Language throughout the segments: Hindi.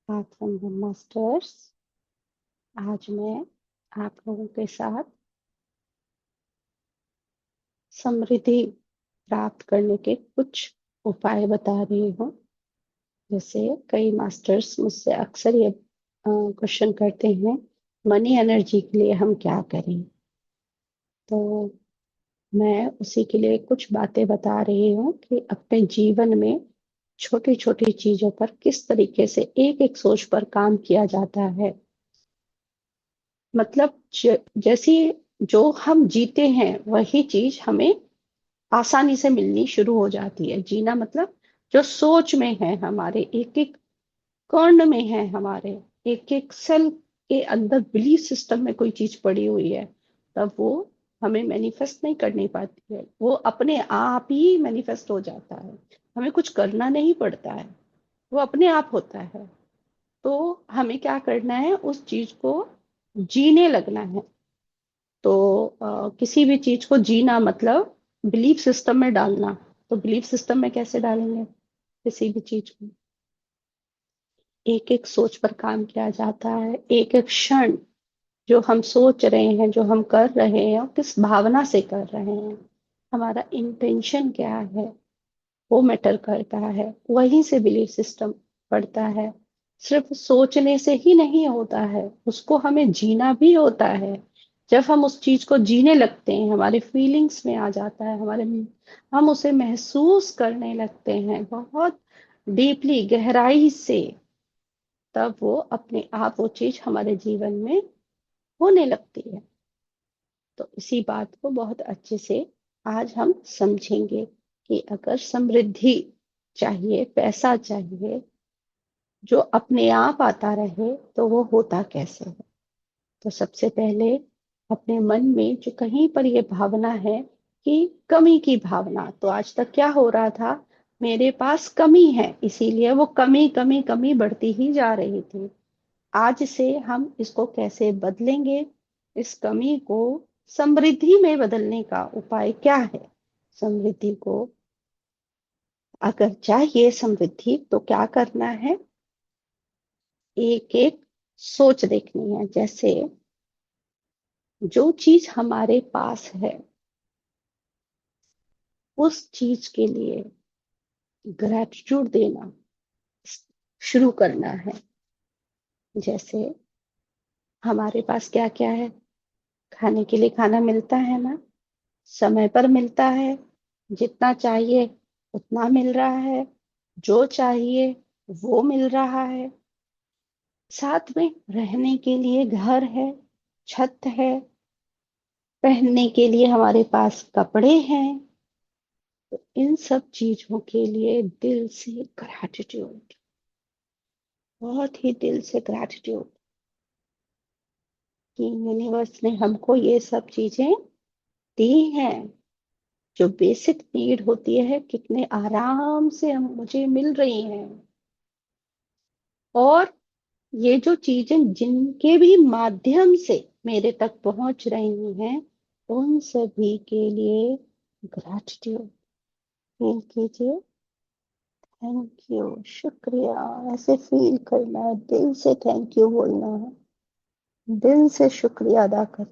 आत्म मास्टर्स। आज मैं आप लोगों के साथ समृद्धि प्राप्त करने के कुछ उपाय बता रही हूँ। जैसे कई मास्टर्स मुझसे अक्सर ये क्वेश्चन करते हैं, मनी एनर्जी के लिए हम क्या करें। तो मैं उसी के लिए कुछ बातें बता रही हूँ कि अपने जीवन में छोटी छोटी चीजों पर किस तरीके से एक एक सोच पर काम किया जाता है। मतलब जैसी जो हम जीते हैं वही चीज हमें आसानी से मिलनी शुरू हो जाती है। जीना मतलब जो सोच में है, हमारे एक एक कर्ण में है, हमारे एक एक सेल के अंदर बिलीफ सिस्टम में कोई चीज पड़ी हुई है, तब वो हमें मैनिफेस्ट नहीं करनी पाती है। वो अपने आप ही मैनिफेस्ट हो जाता है, हमें कुछ करना नहीं पड़ता है, वो अपने आप होता है। तो हमें क्या करना है, उस चीज को जीने लगना है। तो किसी भी चीज को जीना मतलब बिलीफ सिस्टम में डालना। तो बिलीफ सिस्टम में कैसे डालेंगे किसी भी चीज को? एक एक सोच पर काम किया जाता है। एक एक क्षण जो हम सोच रहे हैं, जो हम कर रहे हैं, और किस भावना से कर रहे हैं, हमारा इंटेंशन क्या है, वो मैटर करता है। वहीं से बिलीफ सिस्टम पड़ता है। सिर्फ सोचने से ही नहीं होता है, उसको हमें जीना भी होता है। जब हम उस चीज को जीने लगते हैं, हमारे फीलिंग्स में आ जाता है, हमारे हम उसे महसूस करने लगते हैं बहुत डीपली, गहराई से, तब वो अपने आप वो चीज हमारे जीवन में होने लगती है। तो इसी बात को बहुत अच्छे से आज हम समझेंगे कि अगर समृद्धि चाहिए, पैसा चाहिए जो अपने आप आता रहे, तो वो होता कैसे है। तो सबसे पहले अपने मन में जो कहीं पर ये भावना है कि कमी की भावना, तो आज तक क्या हो रहा था, मेरे पास कमी है, इसीलिए वो कमी कमी कमी बढ़ती ही जा रही थी। आज से हम इसको कैसे बदलेंगे, इस कमी को समृद्धि में बदलने का उपाय क्या है। समृद्धि को अगर चाहिए समृद्धि, तो क्या करना है, एक एक सोच देखनी है। जैसे जो चीज हमारे पास है, उस चीज के लिए ग्रेटिट्यूड देना शुरू करना है। जैसे हमारे पास क्या क्या है, खाने के लिए खाना मिलता है ना, समय पर मिलता है, जितना चाहिए उतना मिल रहा है, जो चाहिए वो मिल रहा है। साथ में रहने के लिए घर है, छत है, पहनने के लिए हमारे पास कपड़े हैं। तो इन सब चीजों के लिए दिल से ग्रैटिट्यूड, बहुत ही दिल से ग्रैटिट्यूड कि यूनिवर्स ने हमको ये सब चीजें दी हैं। जो बेसिक नीड होती है, कितने आराम से हम मुझे मिल रही हैं। और ये जो चीजें जिनके भी माध्यम से मेरे तक पहुंच रही हैं, उन सभी के लिए ग्रैटिट्यूड फील कीजिए। थैंक यू, शुक्रिया, ऐसे फील करना है, दिल से थैंक यू बोलना है, दिल से शुक्रिया अदा कर।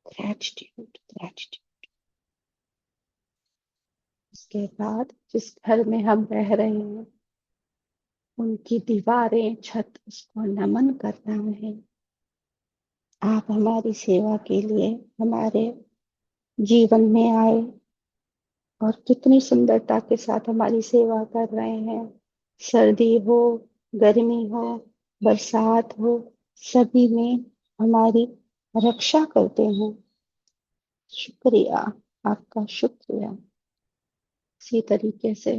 Gratitude, gratitude. उसके बाद जिस घर में हम रह रहे हैं, उनकी दीवारें, छत, उसको नमन करना है। आप हमारी सेवा के लिए हमारे जीवन में आए और कितनी सुंदरता के साथ हमारी सेवा कर रहे हैं। सर्दी हो, गर्मी हो, बरसात हो, सभी में हमारी रक्षा करते हैं। शुक्रिया, आपका शुक्रिया। इसी तरीके से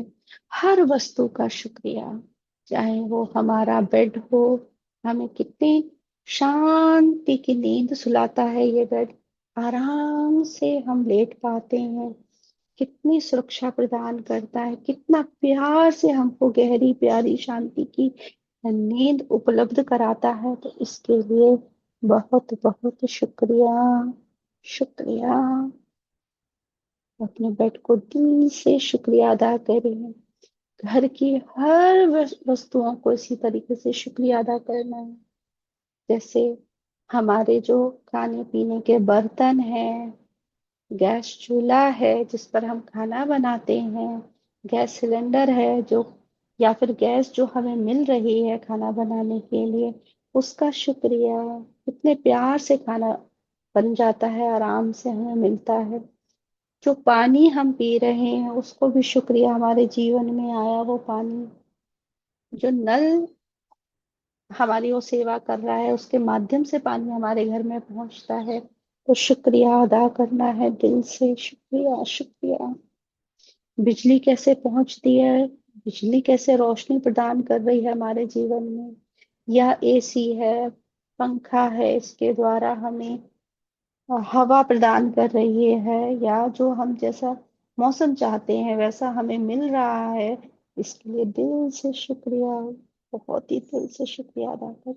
हर वस्तु का शुक्रिया, चाहे वो हमारा बेड हो, हमें कितनी शांति की नींद सुलाता है ये बेड, आराम से हम लेट पाते हैं, कितनी सुरक्षा प्रदान करता है, कितना प्यार से हमको गहरी प्यारी शांति की नींद उपलब्ध कराता है। तो इसके लिए बहुत बहुत शुक्रिया, शुक्रिया। अपने बेड को दिल से शुक्रिया अदा करें। घर की हर वस्तुओं को इसी तरीके से शुक्रिया अदा करना है। जैसे हमारे जो खाने पीने के बर्तन हैं, गैस चूल्हा है जिस पर हम खाना बनाते हैं, गैस सिलेंडर है जो, या फिर गैस जो हमें मिल रही है खाना बनाने के लिए, उसका शुक्रिया। कितने प्यार से खाना बन जाता है, आराम से हमें मिलता है। जो पानी हम पी रहे हैं उसको भी शुक्रिया, हमारे जीवन में आया वो पानी। जो नल हमारी वो सेवा कर रहा है, उसके माध्यम से पानी हमारे घर में पहुंचता है, तो शुक्रिया अदा करना है दिल से, शुक्रिया शुक्रिया। बिजली कैसे पहुंचती है, बिजली कैसे रोशनी प्रदान कर रही है हमारे जीवन में, या एसी है, पंखा है, इसके द्वारा हमें हवा प्रदान कर रही है, या जो हम जैसा मौसम चाहते हैं वैसा हमें मिल रहा है, इसके लिए दिल से शुक्रिया, बहुत ही दिल से शुक्रिया अदा कर।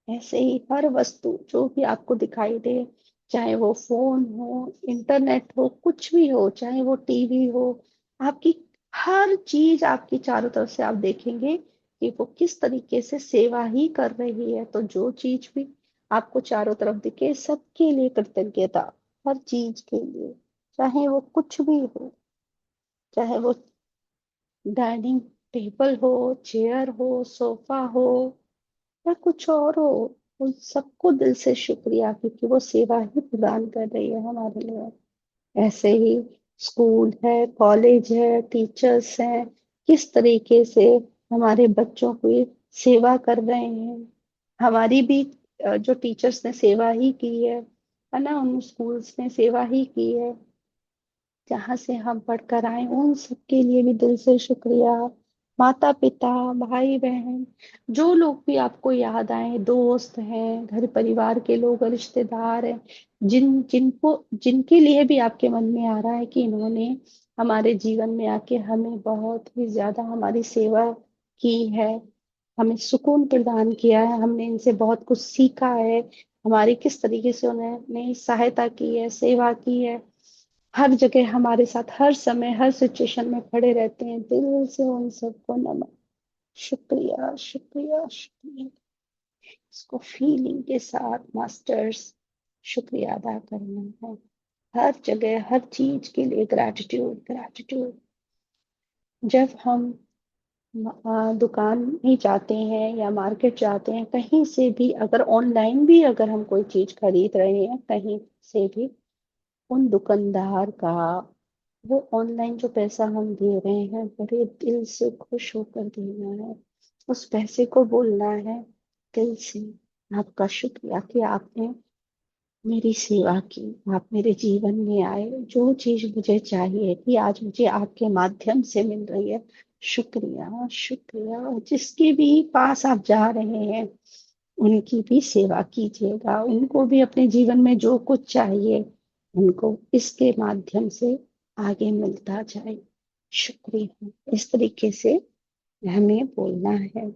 ऐसे ही हर वस्तु जो भी आपको दिखाई दे, चाहे वो फोन हो, इंटरनेट हो, कुछ भी हो, चाहे वो टीवी हो, आपकी हर चीज आपकी चारों तरफ से आप देखेंगे कि वो किस तरीके से सेवा ही कर रही है। तो जो चीज भी आपको चारों तरफ दिखे, सबके लिए कृतज्ञता, हर चीज के लिए, चाहे वो कुछ भी हो, चाहे वो डाइनिंग टेबल हो, चेयर हो, सोफा हो, या कुछ और हो, उन सबको दिल से शुक्रिया, क्योंकि वो सेवा ही प्रदान कर रही है हमारे लिए। ऐसे ही स्कूल है, कॉलेज है, टीचर्स हैं, किस तरीके से हमारे बच्चों की सेवा कर रहे हैं। हमारी भी जो टीचर्स ने सेवा ही की है ना, उन स्कूल्स ने सेवा ही की है जहाँ से हम पढ़कर आए, उन सबके लिए भी दिल से शुक्रिया। माता पिता, भाई बहन, जो लोग भी आपको याद आए, दोस्त हैं, घर परिवार के लोग, रिश्तेदार हैं, जिनके लिए भी आपके मन में आ रहा है कि इन्होंने हमारे जीवन में आके हमें बहुत ही ज्यादा हमारी सेवा की है, हमें सुकून प्रदान किया है, हमने इनसे बहुत कुछ सीखा है, हमारी किस तरीके से उन्होंने सहायता की है, सेवा की है, हर जगह हमारे साथ हर समय हर सिचुएशन में खड़े रहते हैं, दिल से उन सबको नमन, शुक्रिया शुक्रिया शुक्रिया। इसको फीलिंग के साथ मास्टर्स शुक्रिया अदा करना है, हर जगह हर चीज के लिए ग्रैटिट्यूड ग्रैटिट्यूड। जब हम दुकान में जाते हैं या मार्केट जाते हैं, कहीं से भी अगर ऑनलाइन भी अगर हम कोई चीज खरीद रहे हैं कहीं से भी, उन दुकानदार का वो ऑनलाइन जो पैसा हम दे रहे हैं बड़े दिल से खुश होकर देना है, उस पैसे को बोलना है दिल से, आपका शुक्रिया कि आपने मेरी सेवा की, आप मेरे जीवन में आए, जो चीज मुझे चाहिए कि आज मुझे आपके माध्यम से मिल रही है, शुक्रिया शुक्रिया। जिसके भी पास आप जा रहे हैं उनकी भी सेवा कीजिएगा, उनको भी अपने जीवन में जो कुछ चाहिए उनको इसके माध्यम से आगे मिलता जाए, शुक्रिया, इस तरीके से हमें बोलना है।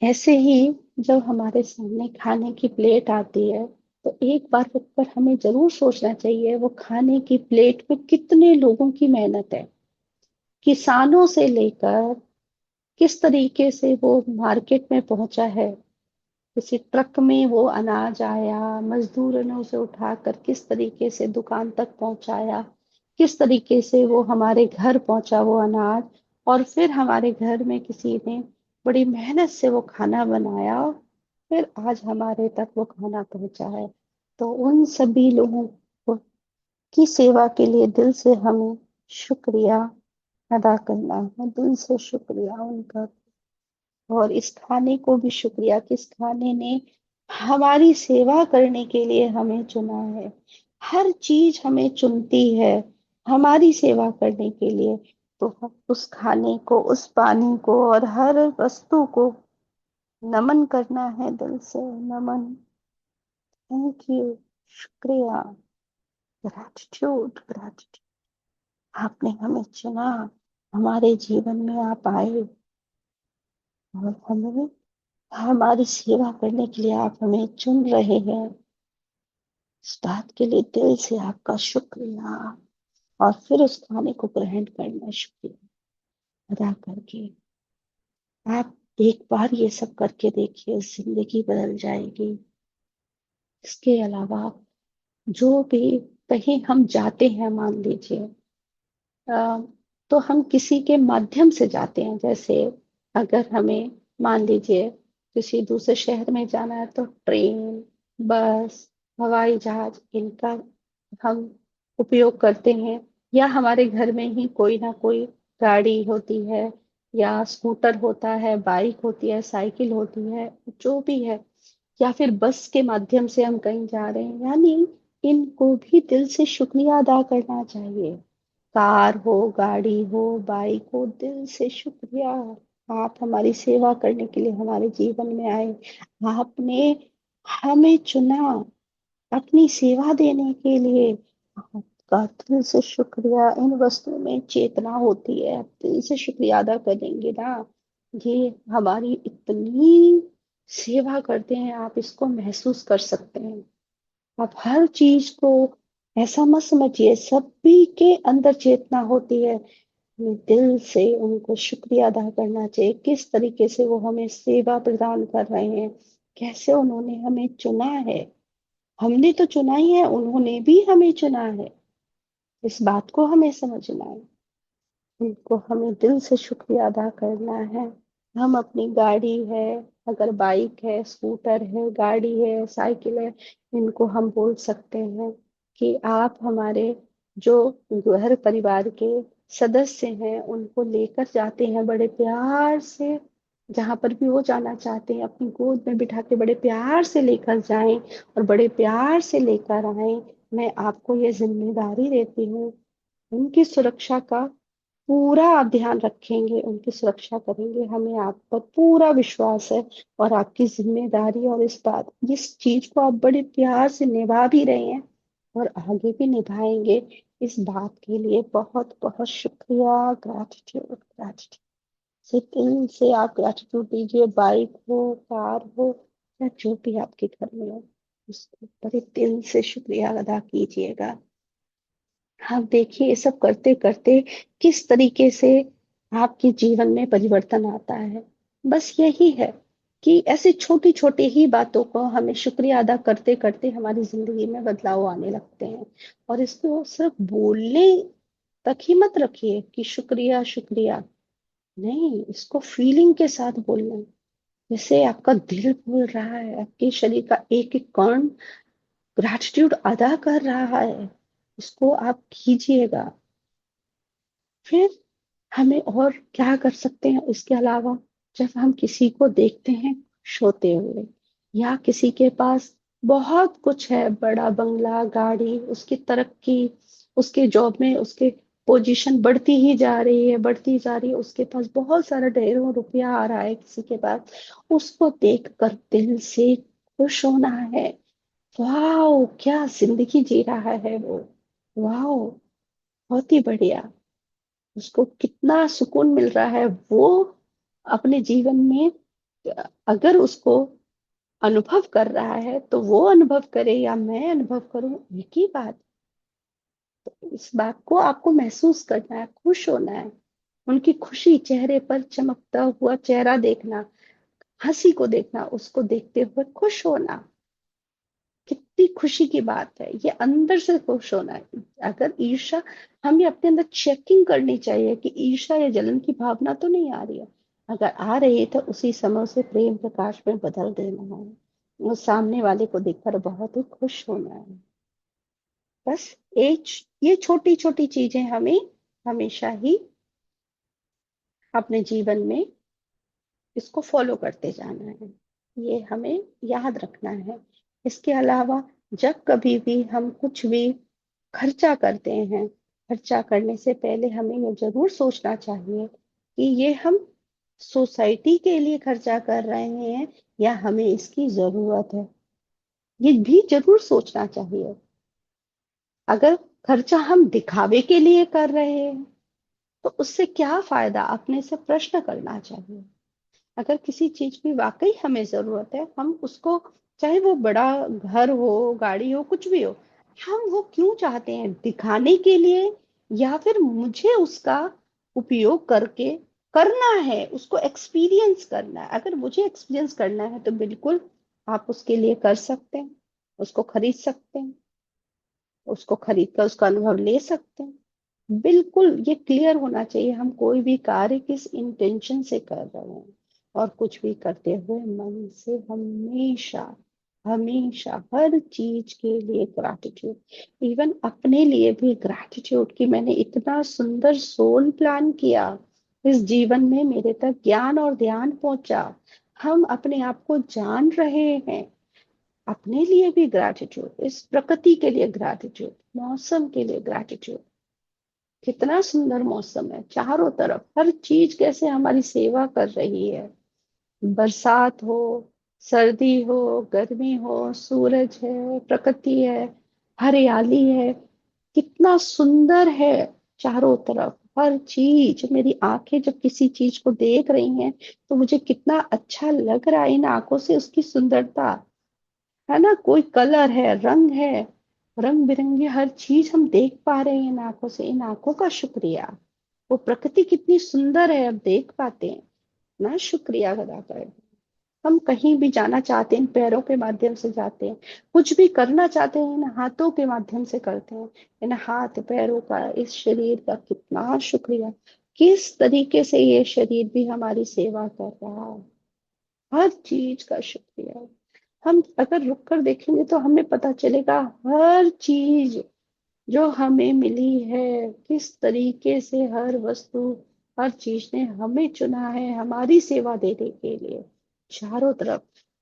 ऐसे ही जब हमारे सामने खाने की प्लेट आती है, तो एक बार रुक कर हमें जरूर सोचना चाहिए वो खाने की प्लेट में कितने लोगों की मेहनत है, किसानों से लेकर किस तरीके से वो मार्केट में पहुंचा है, किसी ट्रक में वो अनाज आया, मजदूरों ने उसे उठाकर किस तरीके से दुकान तक पहुंचाया, किस तरीके से वो हमारे घर पहुंचा वो अनाज, और फिर हमारे घर में किसी ने बड़ी मेहनत से वो खाना बनाया, फिर आज हमारे तक वो खाना पहुंचा है। तो उन सभी लोगों की सेवा के लिए दिल से हमें शुक्रिया अदा करना है, दिल से शुक्रिया उनका। और इस खाने को भी शुक्रिया कि इस खाने ने हमारी सेवा करने के लिए हमें चुना है, हर चीज हमें चुनती है हमारी सेवा करने के लिए। तो हम उस खाने को, उस पानी को और हर वस्तु को नमन करना है दिल से, नमन, थैंक यू, शुक्रिया, ग्रैटिट्यूड ग्रैटिट्यूड। आपने हमें चुना, हमारे जीवन में आप आए, और हमें हमारी सेवा करने के लिए आप हमें चुन रहे हैं, इस बात के लिए दिल से आपका शुक्रिया। और फिर उस खाने को ग्रहण करना, शुक्रिया। अदा करके। आप एक बार ये सब करके देखिए, जिंदगी बदल जाएगी। इसके अलावा जो भी कहीं हम जाते हैं, मान लीजिए अ, तो हम किसी के माध्यम से जाते हैं। जैसे अगर हमें मान लीजिए किसी दूसरे शहर में जाना है, तो ट्रेन, बस, हवाई जहाज, इनका हम उपयोग करते हैं। या हमारे घर में ही कोई ना कोई गाड़ी होती है, या स्कूटर होता है, बाइक होती है, साइकिल होती है, जो भी है। या फिर बस के माध्यम से हम कहीं जा रहे हैं, यानी इनको भी दिल से शुक्रिया अदा करना चाहिए। कार हो, गाड़ी हो, बाइक हो, दिल से शुक्रिया। आप हमारी सेवा करने के लिए हमारे जीवन में आए। आपने हमें चुना अपनी सेवा देने के लिए। आपका दिल से शुक्रिया। इन वस्तुओं में चेतना होती है, आप दिल से शुक्रिया अदा करेंगे ना। ये हमारी इतनी सेवा करते हैं, आप इसको महसूस कर सकते हैं। आप हर चीज को ऐसा मत समझिए, सभी के अंदर चेतना होती है। हमें दिल से उनको शुक्रिया अदा करना चाहिए, किस तरीके से वो हमें सेवा प्रदान कर रहे हैं, कैसे उन्होंने हमें चुना है। हमने तो चुना ही है, उन्होंने भी हमें चुना है। इस बात को हमें समझना है। उनको हमें दिल से शुक्रिया अदा करना है। हम अपनी गाड़ी है, अगर बाइक है, स्कूटर है, गाड़ी है, साइकिल है, इनको हम बोल सकते हैं कि आप हमारे जो घर परिवार के सदस्य हैं, उनको लेकर जाते हैं बड़े प्यार से। जहां पर भी वो जाना चाहते हैं, अपनी गोद में बिठा के बड़े प्यार से लेकर जाएं और बड़े प्यार से लेकर आएं। मैं आपको ये जिम्मेदारी देती हूँ, उनकी सुरक्षा का पूरा आप ध्यान रखेंगे, उनकी सुरक्षा करेंगे। हमें आप पर पूरा विश्वास है और आपकी जिम्मेदारी, और इस चीज को आप बड़े प्यार से निभा भी रहे हैं और आगे भी निभाएंगे। इस बात के लिए बहुत बहुत शुक्रिया। Gratitude, gratitude. से दिल से आप ग्रैटिट्यूड दीजिए। बाइक हो, कार हो, या जो भी आपके घर में हो, उसको बड़े दिल से शुक्रिया अदा कीजिएगा। हाँ, देखिए ये सब करते करते किस तरीके से आपके जीवन में परिवर्तन आता है। बस यही है कि ऐसे छोटी छोटी ही बातों को हमें शुक्रिया अदा करते करते हमारी जिंदगी में बदलाव आने लगते हैं। और इसको सिर्फ बोलने तक ही मत रखिए कि शुक्रिया शुक्रिया, नहीं, इसको फीलिंग के साथ बोलना है। जैसे आपका दिल बोल रहा है, आपके शरीर का एक एक कण ग्रैटिट्यूड अदा कर रहा है, इसको आप कीजिएगा। फिर हमें और क्या कर सकते हैं इसके अलावा? जब हम किसी को देखते हैं खुश होते हुए, या किसी के पास बहुत कुछ है, बड़ा बंगला, गाड़ी, उसकी तरक्की, उसके जॉब में उसके पोजीशन बढ़ती ही जा रही है, बढ़ती जा रही है, उसके पास बहुत सारा ढेरों रुपया आ रहा है किसी के पास, उसको देखकर दिल से खुश होना है। वाह, क्या जिंदगी जी रहा है वो! वाह, बहुत ही बढ़िया। उसको कितना सुकून मिल रहा है वो अपने जीवन में। अगर उसको अनुभव कर रहा है तो वो अनुभव करे या मैं अनुभव करूं, एक ही बात। इस बात को आपको महसूस करना है, खुश होना है। उनकी खुशी, चेहरे पर चमकता हुआ चेहरा देखना, हंसी को देखना, उसको देखते हुए खुश होना, कितनी खुशी की बात है। ये अंदर से खुश होना है। अगर ईर्ष्या, हमें अपने अंदर चेकिंग करनी चाहिए कि ईर्ष्या या जलन की भावना तो नहीं आ रही है। अगर आ रही है तो उसी समय से प्रेम प्रकाश में बदल देना है। वो सामने वाले को देखकर बहुत ही खुश होना है। बस ये छोटी छोटी चीजें हमें हमेशा ही अपने जीवन में इसको फॉलो करते जाना है। ये हमें याद रखना है। इसके अलावा जब कभी भी हम कुछ भी खर्चा करते हैं, खर्चा करने से पहले हमें ये जरूर सोचना चाहिए कि ये हम सोसाइटी के लिए खर्चा कर रहे हैं या हमें इसकी जरूरत है। ये भी जरूर सोचना चाहिए। अगर खर्चा हम दिखावे के लिए कर रहे हैं तो उससे क्या फायदा, अपने से प्रश्न करना चाहिए। अगर किसी चीज की वाकई हमें जरूरत है, हम उसको, चाहे वो बड़ा घर हो, गाड़ी हो, कुछ भी हो, हम वो क्यों चाहते हैं? दिखाने के लिए, या फिर मुझे उसका उपयोग करके करना है, उसको एक्सपीरियंस करना है। अगर मुझे एक्सपीरियंस करना है तो बिल्कुल आप उसके लिए कर सकते हैं, उसको खरीद सकते हैं, उसको खरीद कर उसका अनुभव ले सकते हैं। बिल्कुल ये क्लियर होना चाहिए हम कोई भी कार्य किस इंटेंशन से कर रहे हैं। और कुछ भी करते हुए मन से हमेशा हमेशा हर चीज के लिए ग्रैटिट्यूड, इवन अपने लिए भी ग्रैटिट्यूड कि मैंने इतना सुंदर सोल प्लान किया, इस जीवन में मेरे तक ज्ञान और ध्यान पहुंचा, हम अपने आप को जान रहे हैं। अपने लिए भी ग्रैटिट्यूड, इस प्रकृति के लिए ग्रैटिट्यूड, मौसम के लिए ग्रैटिट्यूड। कितना सुंदर मौसम है, चारों तरफ हर चीज कैसे हमारी सेवा कर रही है। बरसात हो, सर्दी हो, गर्मी हो, सूरज है, प्रकृति है, हरियाली है, कितना सुंदर है। चारों तरफ हर चीज, मेरी आंखें जब किसी चीज को देख रही हैं तो मुझे कितना अच्छा लग रहा है इन आंखों से, उसकी सुंदरता है ना। कोई कलर है, रंग है, रंग बिरंगी हर चीज हम देख पा रहे हैं इन आंखों से, इन आंखों का शुक्रिया। वो प्रकृति कितनी सुंदर है, अब देख पाते हैं ना, शुक्रिया अदा करें। हम कहीं भी जाना चाहते हैं इन पैरों के माध्यम से जाते हैं, कुछ भी करना चाहते हैं इन हाथों के माध्यम से करते हैं। इन हाथ पैरों का, इस शरीर का कितना शुक्रिया, किस तरीके से ये शरीर भी हमारी सेवा कर रहा है। हर चीज का शुक्रिया। हम अगर रुक कर देखेंगे तो हमें पता चलेगा हर चीज जो हमें मिली है, किस तरीके से हर वस्तु, हर चीज ने हमें चुना है हमारी सेवा देने के लिए। चारों तरफ,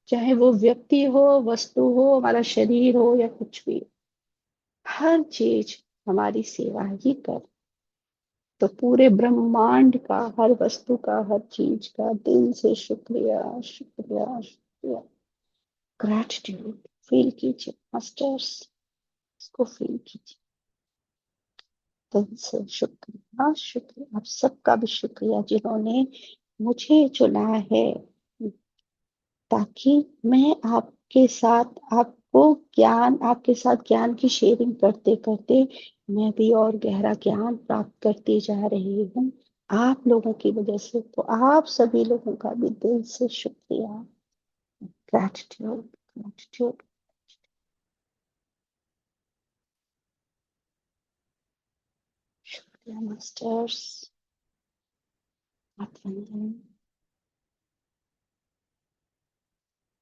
चाहे वो व्यक्ति हो, वस्तु हो, हमारा शरीर हो या कुछ भी, हर चीज हमारी सेवा ही कर। तो पूरे ब्रह्मांड का, हर वस्तु का, हर चीज का दिल से शुक्रिया, शुक्रिया, शुक्रिया। ग्रैटिट्यूड फील कीजिए मास्टर्स, इसको फील कीजिए दिल से। शुक्रिया, शुक्रिया, आप सबका भी शुक्रिया जिन्होंने मुझे चुना है, ताकि मैं आपके साथ, आपको ज्ञान, आपके साथ ज्ञान की शेयरिंग करते करते मैं भी और गहरा ज्ञान प्राप्त करती जा रही हूँ आप लोगों की वजह से। तो आप सभी लोगों का भी दिल से शुक्रिया। Gratitude, gratitude. शुक्रिया मास्टर्स। आप वंदन।